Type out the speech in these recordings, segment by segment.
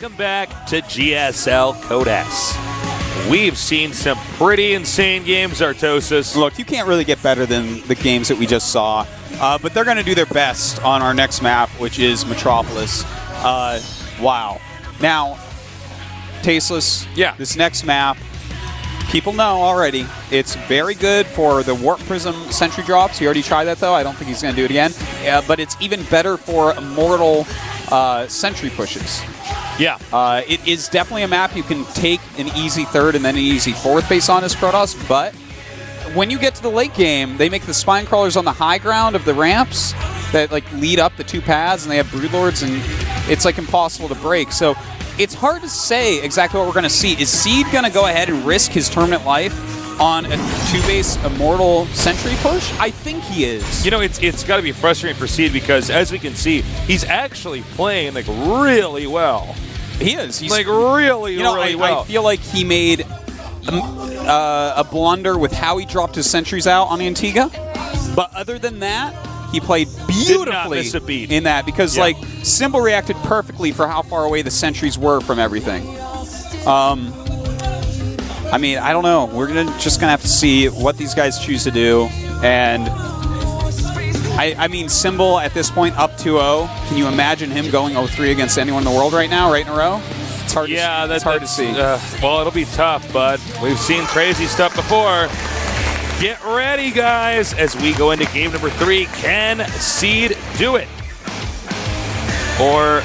welcome back to GSL Code S. We've seen some pretty insane games, Artosis. Look, you can't really get better than the games that we just saw, but they're going to do their best on our next map, which is Metropolis. Wow. Now, Tasteless, this next map, people know already, it's very good for the Warp Prism Sentry drops. He already tried that, though. I don't think he's going to do it again. But it's even better for Immortal Sentry pushes. Yeah. It is definitely a map you can take an easy third and then an easy fourth based on his Protoss, but when you get to the late game, they make the Spine Crawlers on the high ground of the ramps that like lead up the two paths, and they have Broodlords, and it's like impossible to break. So it's hard to say exactly what we're going to see. Is Seed going to go ahead and risk his tournament life on a two-base Immortal Sentry push? I think he is. You know, it's got to be frustrating for Seed because, as we can see, he's actually playing like really well. He is. He's like really well. I feel like he made a blunder with how he dropped his sentries out on Antigua. But other than that, he played beautifully Did not miss a beat. in that because like Symbol reacted perfectly for how far away the sentries were from everything. I mean, I don't know. We're just gonna have to see what these guys choose to do. And I mean, Symbol at this point up 2-0. Can you imagine him going 0-3 against anyone in the world right now, right in a row? It's hard. It's hard to see. Well, it'll be tough, but we've seen crazy stuff before. Get ready, guys, as we go into game number 3. Can Seed do it? Or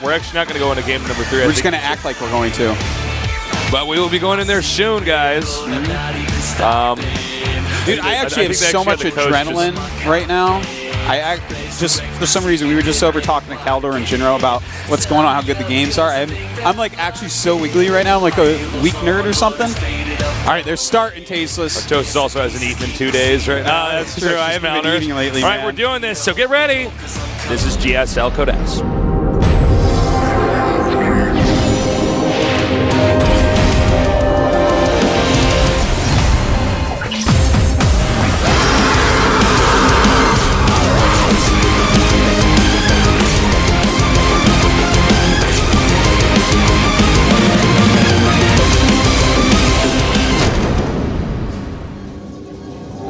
we're actually not going to go into game number 3. We're just going to act like we're going to. But we will be going in there soon, guys. Dude, I actually have so much adrenaline right now. I just, for some reason, we were just over talking to Caldor and Jinro about what's going on, how good the games are. I'm like actually so wiggly right now. I'm like a weak nerd or something. All right, they're starting Tasteless. Artosis also hasn't eaten in 2 days right now. That's true. I haven't been eating lately. All right, we're doing this, so get ready. This is GSL Code S.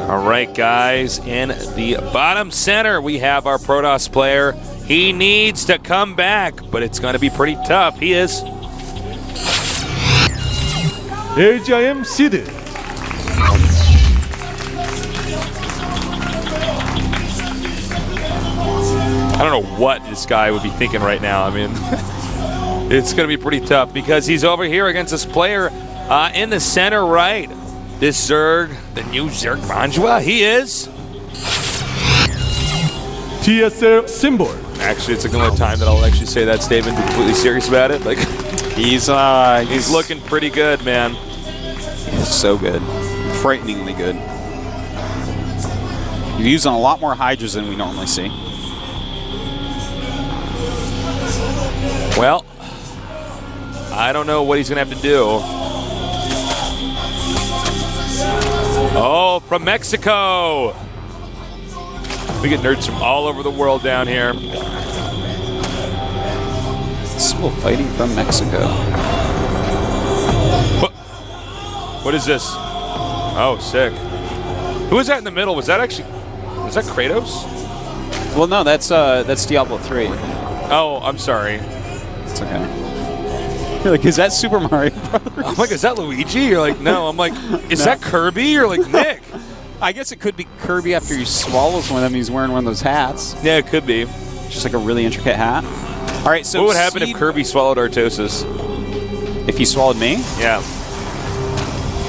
All right, guys, in the bottom center, we have our Protoss player. He needs to come back, but it's going to be pretty tough. He is. LGIM Seed. I don't know what this guy would be thinking right now. I mean, it's going to be pretty tough because he's over here against this player in the center right. This Zerg, the new Zerg Banjua, he is. GSL Symbol. Actually, it's like the only time that I'll actually say that statement and be completely serious about it. Like, he's looking pretty good, man. He's so good. Frighteningly good. He's using a lot more Hydras than we normally see. Well, I don't know what he's going to have to do. Oh, from Mexico. We get nerds from all over the world down here. Still fighting from Mexico. What is this? Oh, sick. Who was that in the middle? Was that Kratos? Well, no, that's Diablo 3. Oh, I'm sorry. It's okay. You're like, is that Super Mario Brothers? I'm like, is that Luigi? You're like, no. I'm like, is that Kirby? You're like, Nick. I guess it could be Kirby after he swallows one of them. He's wearing one of those hats. Yeah, it could be. Just like a really intricate hat. All right, so what would happen if Kirby swallowed Artosis? If he swallowed me? Yeah.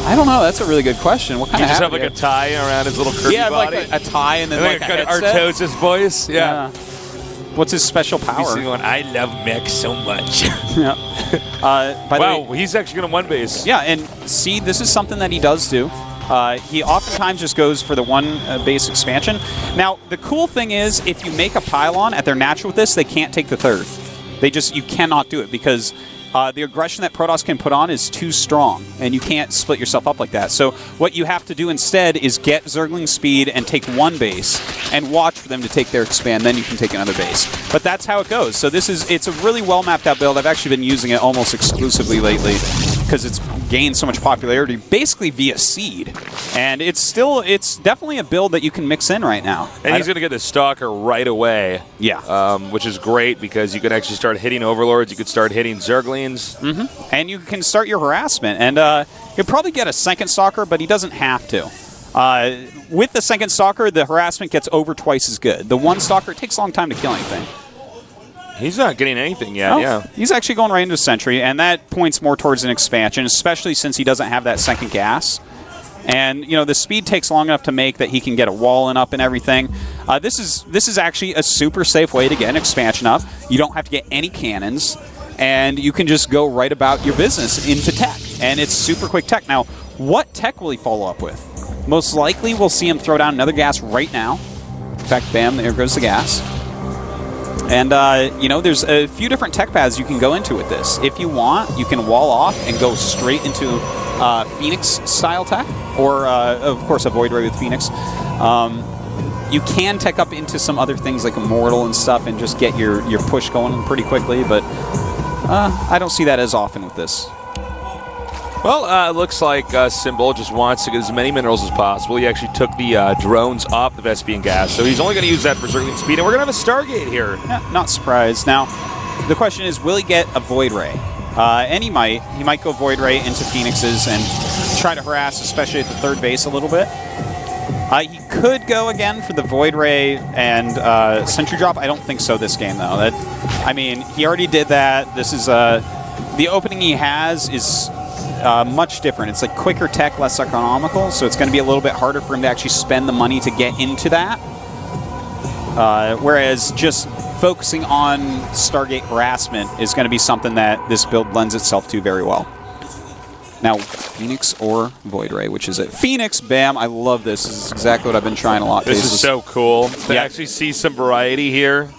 I don't know. That's a really good question. What kind of hat? You just have like a tie around his little Kirby body? Yeah, like a tie and then like a headset. Artosis voice? Yeah. What's his special power? He's going, I love mech so much. Yeah. By the way, he's actually going to one base. Yeah, and see, this is something that he does do. He oftentimes just goes for the one base expansion. Now, the cool thing is, if you make a pylon at their natural with this, they can't take the third. You cannot do it because the aggression that Protoss can put on is too strong, and you can't split yourself up like that. So what you have to do instead is get Zergling speed and take one base, and watch for them to take their expand, then you can take another base. But that's how it goes. So it's a really well mapped out build. I've actually been using it almost exclusively lately because it's gained so much popularity, basically via seed. And it's definitely a build that you can mix in right now. And he's going to get the Stalker right away. Yeah. Which is great because you can actually start hitting Overlords. You could start hitting Zerglings. Mm-hmm. And you can start your harassment. And he'll probably get a second Stalker, but he doesn't have to. With the second Stalker, the harassment gets over twice as good. The one Stalker, it takes a long time to kill anything. He's not getting anything yet, yeah. He's actually going right into Sentry, and that points more towards an expansion, especially since he doesn't have that second gas. And, you know, the speed takes long enough to make that he can get a wall up and everything. This is actually a super safe way to get an expansion up. You don't have to get any cannons, and you can just go right about your business into tech. And it's super quick tech. Now, what tech will he follow up with? Most likely we'll see him throw down another gas right now. In fact, bam, there goes the gas. And, you know, there's a few different tech paths you can go into with this. If you want, you can wall off and go straight into Phoenix-style tech, or, of course, a Void Ray with Phoenix. You can tech up into some other things like Immortal and stuff and just get your push going pretty quickly, but I don't see that as often with this. Well, it looks like Symbol just wants to get as many minerals as possible. He actually took the drones off the Vespian gas, so he's only going to use that for Zergling speed, and we're going to have a Stargate here. Yeah, not surprised. Now, the question is, will he get a Void Ray? And he might. He might go Void Ray into Phoenixes and try to harass, especially at the third base a little bit. He could go again for the Void Ray and Sentry Drop. I don't think so this game, though. I mean, he already did that. This is the opening he has is much different. It's like quicker tech, less economical, so it's going to be a little bit harder for him to actually spend the money to get into that. Whereas just focusing on Stargate harassment is going to be something that this build lends itself to very well. Now, Phoenix or Void Ray, which is it? Phoenix, bam, I love this. This is exactly what I've been trying a lot. This is so cool to actually see some variety here.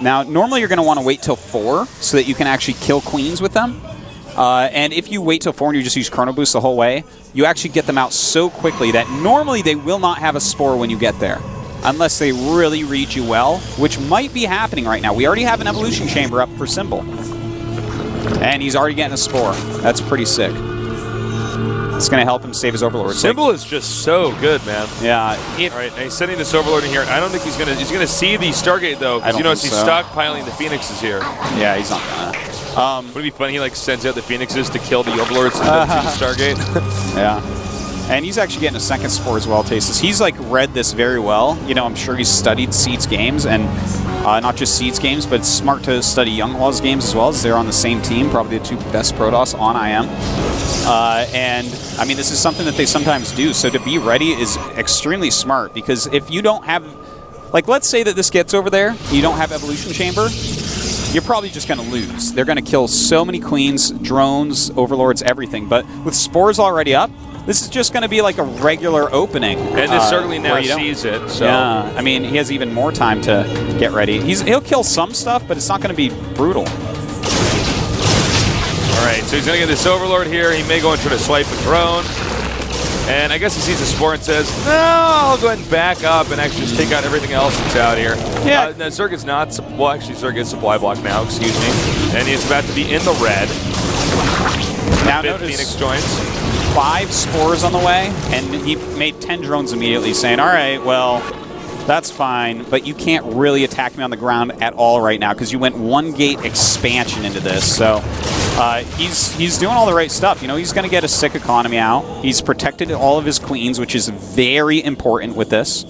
Now, normally you're going to want to wait till 4 so that you can actually kill queens with them. And if you wait till 4 and you just use Chrono Boost the whole way, you actually get them out so quickly that normally they will not have a spore when you get there. Unless they really read you well, which might be happening right now. We already have an Evolution Chamber up for Symbol. And he's already getting a spore. That's pretty sick. It's going to help him save his Overlord. Symbol is just so good, man. Yeah. All right, he's sending this Overlord in here. I don't think he's gonna see the Stargate though, because you know he's stockpiling the Phoenixes here. Yeah, he's not gonna. Would it be funny? He like sends out the Phoenixes to kill the Overlords to the Stargate. Yeah. And he's actually getting a second spore as well, Tasteless. He's like read this very well. You know, I'm sure he's studied Seeds games, and not just Seeds games, but it's smart to study Younglaw's games as well, as they're on the same team, probably the two best Protoss on IM. And I mean, this is something that they sometimes do. So to be ready is extremely smart, because if you don't have, like, let's say that this gets over there, you don't have Evolution Chamber, you're probably just going to lose. They're going to kill so many queens, drones, overlords, everything. But with spores already up, this is just going to be like a regular opening. And this certainly now sees it. So. Yeah, I mean, he has even more time to get ready. He'll kill some stuff, but it's not going to be brutal. All right, so he's going to get this Overlord here. He may go and try to swipe a drone. And I guess he sees the spore and says, no, I'll go ahead and back up and actually just take out everything else that's out here. Yeah. Zerg is not, well, actually, Zerg is supply block now, excuse me. And he's about to be in the red. Now notice Phoenix joins. 5 spores on the way, and he made 10 drones immediately, saying, all right, well, that's fine, but you can't really attack me on the ground at all right now, because you went 1 gate expansion into this. So he's doing all the right stuff. You know, he's going to get a sick economy out. He's protected all of his queens, which is very important with this.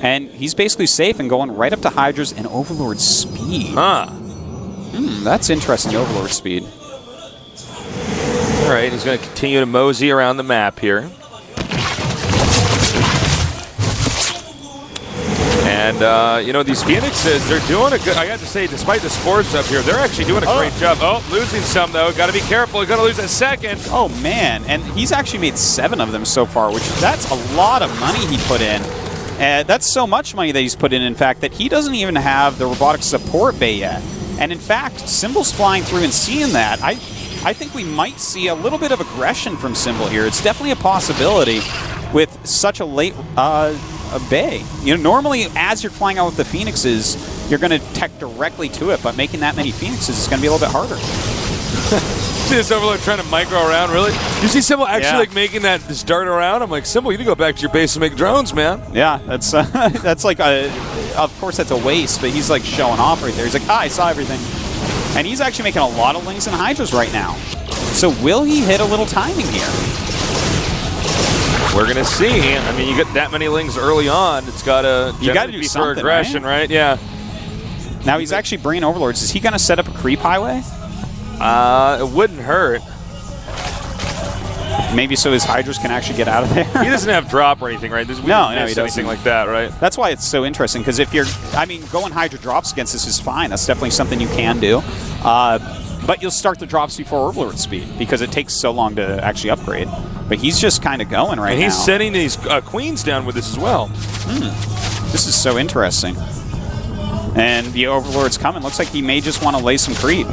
And he's basically safe and going right up to Hydra's and Overlord speed. Huh. That's interesting, Overlord speed. All right, he's going to continue to mosey around the map here. And, you know, these Phoenixes, they're doing a good, I got to say, despite the spores up here, they're actually doing a great job. Oh, losing some, though. Got to be careful. He's going to lose a second. Oh, man. And he's actually made 7 of them so far, which that's a lot of money he put in. That's so much money that he's put in fact, that he doesn't even have the robotic support bay yet. And in fact, Symbol's flying through and seeing that. I think we might see a little bit of aggression from Symbol here. It's definitely a possibility with such a late bay. You know, normally as you're flying out with the Phoenixes, you're going to tech directly to it, but making that many Phoenixes is going to be a little bit harder. See this Overlord trying to micro around, really? You see Symbol actually like making this dart around? I'm like, Symbol, you need to go back to your base and make drones, man. Yeah, that's that's like of course that's a waste, but he's like showing off right there. He's like, I saw everything. And he's actually making a lot of Lings and Hydras right now. So will he hit a little timing here? We're going to see. I mean, you get that many Lings early on, it's got to do be for something, aggression, right? Yeah. Now he's actually bringing Overlords. Is he going to set up a creep highway? It wouldn't hurt. Maybe so his Hydras can actually get out of there. He doesn't have drop or anything, right? No, he doesn't. Anything like that, right? That's why it's so interesting, because if you're, I mean, going Hydra drops against this is fine. That's definitely something you can do. But you'll start the drops before Overlord speed, because it takes so long to actually upgrade. But he's just kind of going right now. And he's setting these queens down with this as well. This is so interesting. And the Overlord's coming. Looks like he may just want to lay some creep.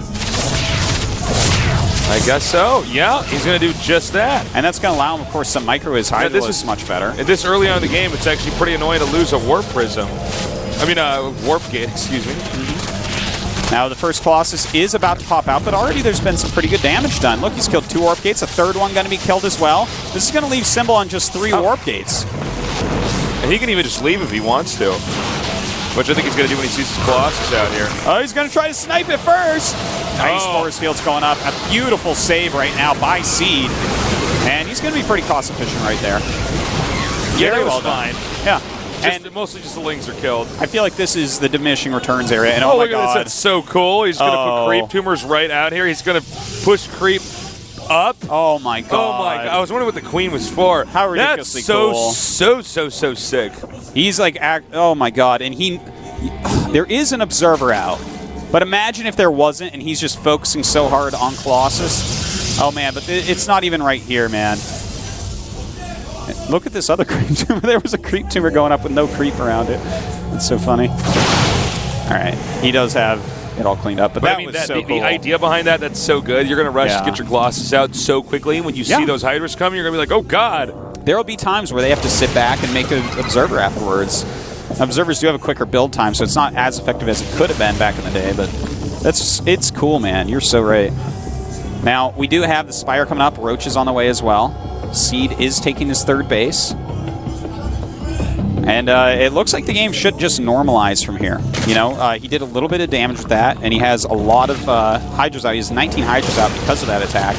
I guess so. Yeah, he's going to do just that. And that's going to allow him, of course, to micro his Hydra list much better. This early on in the game, it's actually pretty annoying to lose a Warp Prism. I mean, Warp Gate, excuse me. Now, the first Colossus is about to pop out, but already there's been some pretty good damage done. Look, he's killed 2 Warp Gates. A third one going to be killed as well. This is going to leave Symbol on just 3 Warp Gates. And he can even just leave if he wants to. Which I think he's going to do when he sees his Colossus out here. Oh, he's going to try to snipe it first. Nice force field's going up. A beautiful save right now by Seed. And he's going to be pretty cost efficient right there. Yeah, Very that well was fine. Yeah. And mostly just the Lings are killed. I feel like this is the diminishing returns area. And oh my look God. At this. That's so cool. He's going to put Creep Tumors right out here. He's going to push Creep up. Oh my God. Oh my God. I was wondering what the Queen was for. How ridiculously cool. So sick. He's like, oh my God. And there is an observer out. But imagine if there wasn't and he's just focusing so hard on Colossus. Oh man, but it's not even right here, man. Look at this other creep tumor. There was a creep tumor going up with no creep around it. It's so funny. All right, he does have it all cleaned up, but that was so cool. The idea behind that's so good. You're going to rush to get your Colossus out so quickly. When you see those Hydras coming, you're going to be like, oh God. There will be times where they have to sit back and make an observer afterwards. Observers do have a quicker build time, so it's not as effective as it could have been back in the day, but it's cool, man. You're so right. Now, we do have the Spire coming up. Roach is on the way as well. Seed is taking his third base. And it looks like the game should just normalize from here. You know, he did a little bit of damage with that, and he has a lot of Hydras out. He has 19 Hydras out because of that attack.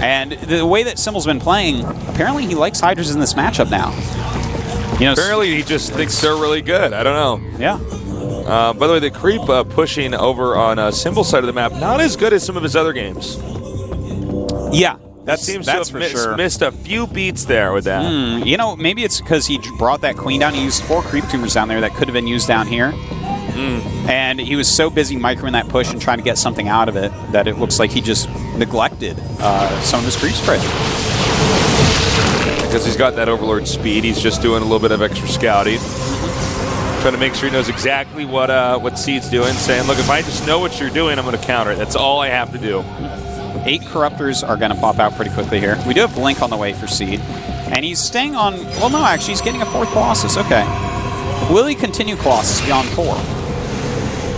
And the way that Symbol's been playing, apparently he likes Hydras in this matchup now. You know, apparently he just thinks they're really good. I don't know. Yeah. By the way, the creep pushing over on Symbol's side of the map, not as good as some of his other games. Yeah. That seems to have missed a few beats there with that. You know, maybe it's because he brought that Queen down. He used 4 creep tumors down there that could have been used down here. And he was so busy microing that push and trying to get something out of it that it looks like he just neglected some of his creep spread. Because he's got that Overlord speed, he's just doing a little bit of extra scouting. Trying to make sure he knows exactly what Seed's doing, saying, look, if I just know what you're doing, I'm going to counter it. That's all I have to do. 8 Corruptors are going to pop out pretty quickly here. We do have Blink on the way for Seed. And he's staying on... Well, no, actually, he's getting a 4th Colossus. Okay. Will he continue Colossus beyond 4?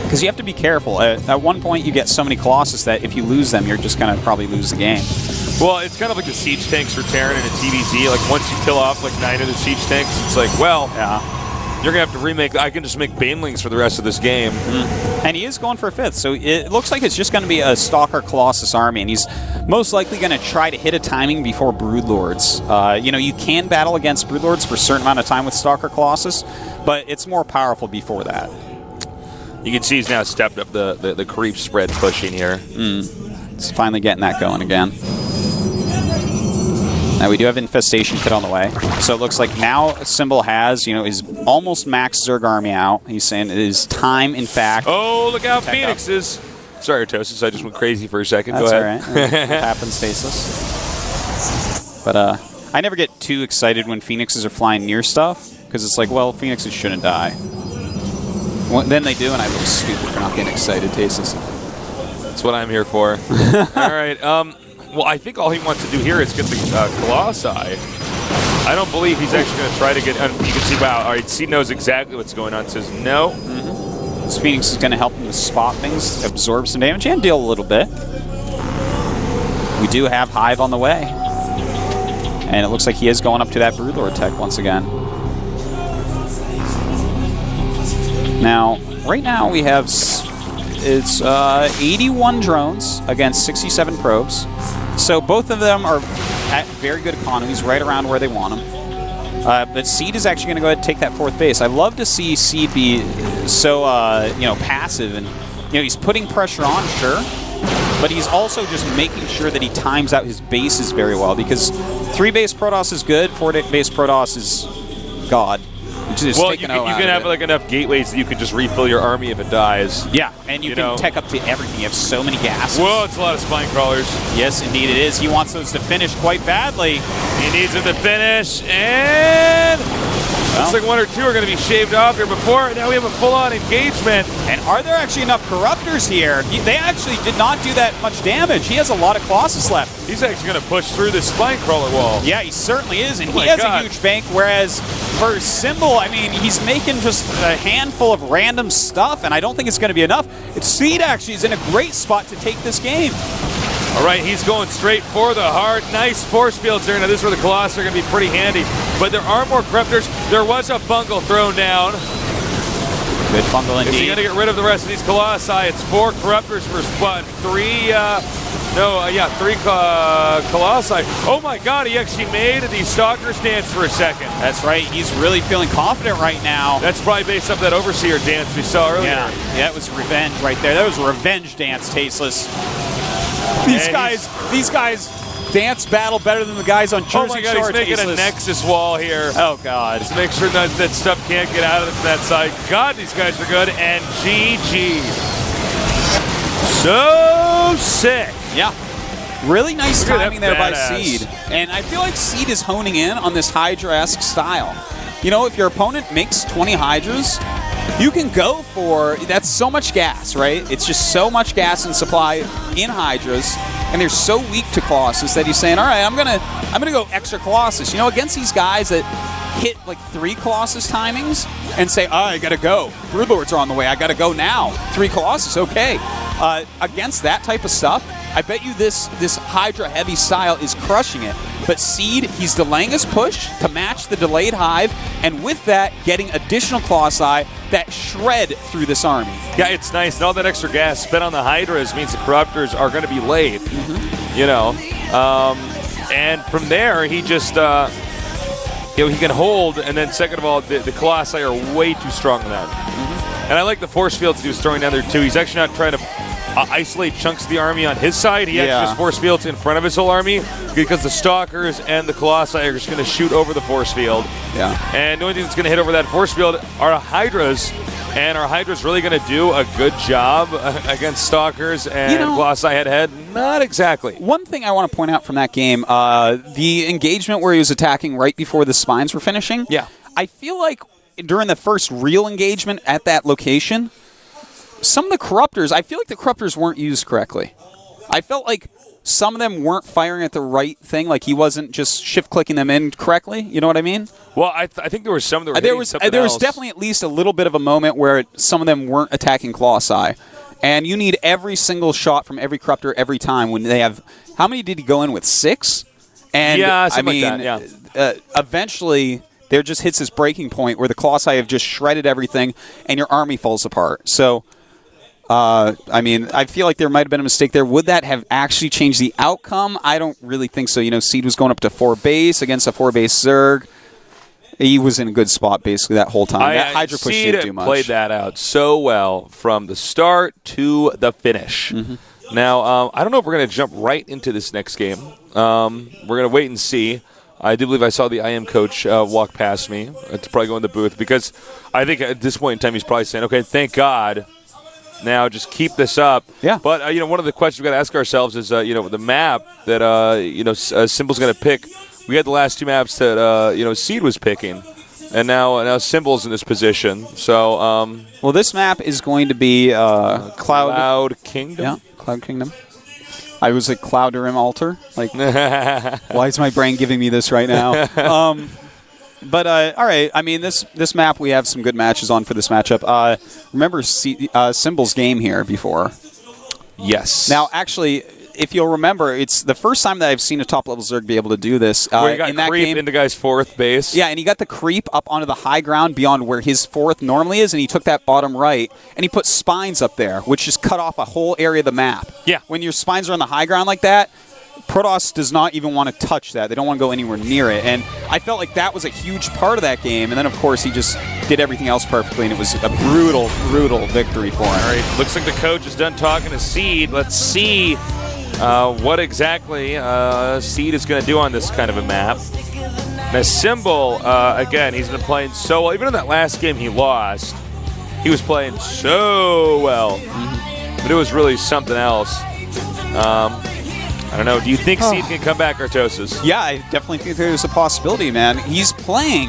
Because you have to be careful. At one point, you get so many Colossus that if you lose them, you're just going to probably lose the game. Well, it's kind of like the siege tanks for Terran in a TVZ. Like, once you kill off, like, 9 of the siege tanks, it's like, well... Yeah. You're going to have to remake... I can just make Banelings for the rest of this game. And he is going for a 5th, so it looks like it's just going to be a Stalker Colossus army, and he's most likely going to try to hit a timing before Broodlords. You know, you can battle against Broodlords for a certain amount of time with Stalker Colossus, but it's more powerful before that. You can see he's now stepped up the creep spread pushing here. He's finally getting that going again. Now we do have Infestation Kit on the way. So it looks like now Symbol has, you know, his almost max Zerg army out. He's saying it is time, in fact. Oh, look out, Phoenixes. Sorry, Artosis, I just went crazy for a second. That's go ahead. All right. It happens, Stasis. But I never get too excited when Phoenixes are flying near stuff, because it's like, well, Phoenixes shouldn't die. Well, then they do, and I look stupid for not getting excited, Tasteless. That's what I'm here for. All right. Well, I think all he wants to do here is get the Colossi. I don't believe he's actually going to try to get. You can see, wow. All right, Seed knows exactly what's going on. Says no. This Phoenix is going to help him to spot things, absorb some damage, and deal a little bit. We do have Hive on the way. And it looks like he is going up to that Broodlord tech once again. Now, right now we have, it's 81 drones against 67 probes. So both of them are at very good economies, right around where they want them. But Seed is actually going to go ahead and take that 4th base. I love to see Seed be so, passive. And, he's putting pressure on, sure. But he's also just making sure that he times out his bases very well. Because 3-base Protoss is good, 4-base Protoss is God. Well, you can have like enough gateways that you can just refill your army if it dies. Yeah, and you can tech up to everything. You have so many gases. Well, it's a lot of spine crawlers. Yes, indeed it is. He wants those to finish quite badly. He needs them to finish, and looks like 1 or 2 are going to be shaved off here before. Now we have a full-on engagement. And are there actually enough Corruptors here? They actually did not do that much damage. He has a lot of Colossus left. He's actually going to push through this spine crawler wall. Yeah, he certainly is, and he has a huge bank, whereas for Symbol, I mean, he's making just a handful of random stuff, and I don't think it's going to be enough. Seed actually is in a great spot to take this game. All right, he's going straight for the heart. Nice force fields there. Now, this is where the Colossi are going to be pretty handy. But there are more Corruptors. There was a bungle thrown down. Good bungle indeed. Is he going to get rid of the rest of these Colossi? It's 4 Corruptors for 3 Colossi. Oh my God, he actually made the Stalkers dance for a second. That's right. He's really feeling confident right now. That's probably based off that Overseer dance we saw earlier. Yeah, that was revenge right there. That was a revenge dance, Tasteless. These guys dance battle better than the guys on Jersey Shore. Oh my God, he's making Tasteless. a Nexus wall here. Oh God. Just make sure that stuff can't get out of that side. God, these guys are good. And GG. So sick. Yeah. Really nice timing there by badass. Seed. And I feel like Seed is honing in on this Hydra-esque style. If your opponent makes 20 Hydras, you can go for, that's so much gas, right? It's just so much gas and supply in Hydras, and they're so weak to Colossus that he's saying, all right, I'm gonna go extra Colossus. Against these guys that hit like 3 Colossus timings and say, I gotta go. Broodlords are on the way, I gotta go now. 3 Colossus, okay. Against that type of stuff, I bet you this Hydra heavy style is crushing it. But Seed, he's delaying his push to match the delayed Hive, and with that, getting additional Colossi that shred through this army. Yeah, it's nice. And all that extra gas spent on the Hydras means the Corruptors are going to be late. And from there, he just, he can hold, and then second of all, the Colossi are way too strong for that. And I like the force fields he was throwing down there, too. He's actually not trying to isolate chunks of the army on his side. He actually just force fields in front of his whole army because the Stalkers and the Colossi are just going to shoot over the force field. Yeah. And the only thing that's going to hit over that force field are Hydras. And are Hydras really going to do a good job against Stalkers and Colossi head-to-head? Not exactly. One thing I want to point out from that game, the engagement where he was attacking right before the spines were finishing. Yeah. I feel like during the first real engagement at that location, some of the Corruptors, I feel like the Corruptors weren't used correctly. I felt like some of them weren't firing at the right thing, like he wasn't just shift-clicking them in correctly. You know what I mean? Well, I think there were some that were there was definitely at least a little bit of a moment where some of them weren't attacking Colossi. And you need every single shot from every Corruptor every time when they have... How many did he go in with? 6? And yeah, something like that, eventually... there just hits this breaking point where the Colossi have just shredded everything and your army falls apart. So... I feel like there might have been a mistake there. Would that have actually changed the outcome? I don't really think so. Seed was going up to 4 base against a 4-base Zerg. He was in a good spot basically that whole time. That Hydra push didn't do much. Played that out so well from the start to the finish. Mm-hmm. Now, I don't know if we're going to jump right into this next game. We're going to wait and see. I do believe I saw the IM coach walk past me to probably go in the booth because I think at this point in time he's probably saying, okay, thank God. Now, just keep this up. Yeah. But, one of the questions we've got to ask ourselves is, the map that, Symbol's going to pick. We had the last 2 maps that, Seed was picking. And now Symbol's in this position. So, well, this map is going to be Cloud Kingdom? Yeah, Cloud Kingdom. I was at Clouderim Altar. Like, why is my brain giving me this right now? But all right, I mean, this map, we have some good matches on for this matchup. Remember Symbol's game here before? Yes. Now, actually, if you'll remember, it's the first time that I've seen a top-level Zerg be able to do this. Where he got in that creep game, into guy's 4th base. Yeah, and he got the creep up onto the high ground beyond where his 4th normally is, and he took that bottom right, and he put spines up there, which just cut off a whole area of the map. Yeah. When your spines are on the high ground like that, Protoss does not even want to touch that. They don't want to go anywhere near it. And I felt like that was a huge part of that game. And then, of course, he just did everything else perfectly, and it was a brutal, brutal victory for him. All right, looks like the coach is done talking to Seed. Let's see what exactly Seed is going to do on this kind of a map. Now, Symbol, again, he's been playing so well. Even in that last game he lost, he was playing so well. But it was really something else. I don't know. Do you think Seed can come back, Artosis? Yeah, I definitely think there's a possibility, man. He's playing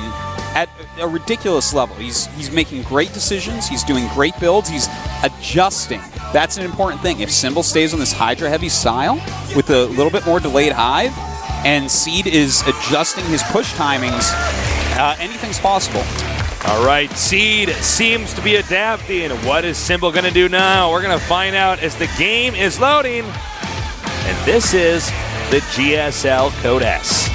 at a ridiculous level. He's making great decisions. He's doing great builds. He's adjusting. That's an important thing. If Symbol stays on this Hydra-heavy style with a little bit more delayed hive, and Seed is adjusting his push timings, anything's possible. All right, Seed seems to be adapting. What is Symbol going to do now? We're going to find out as the game is loading. And this is the GSL Code S.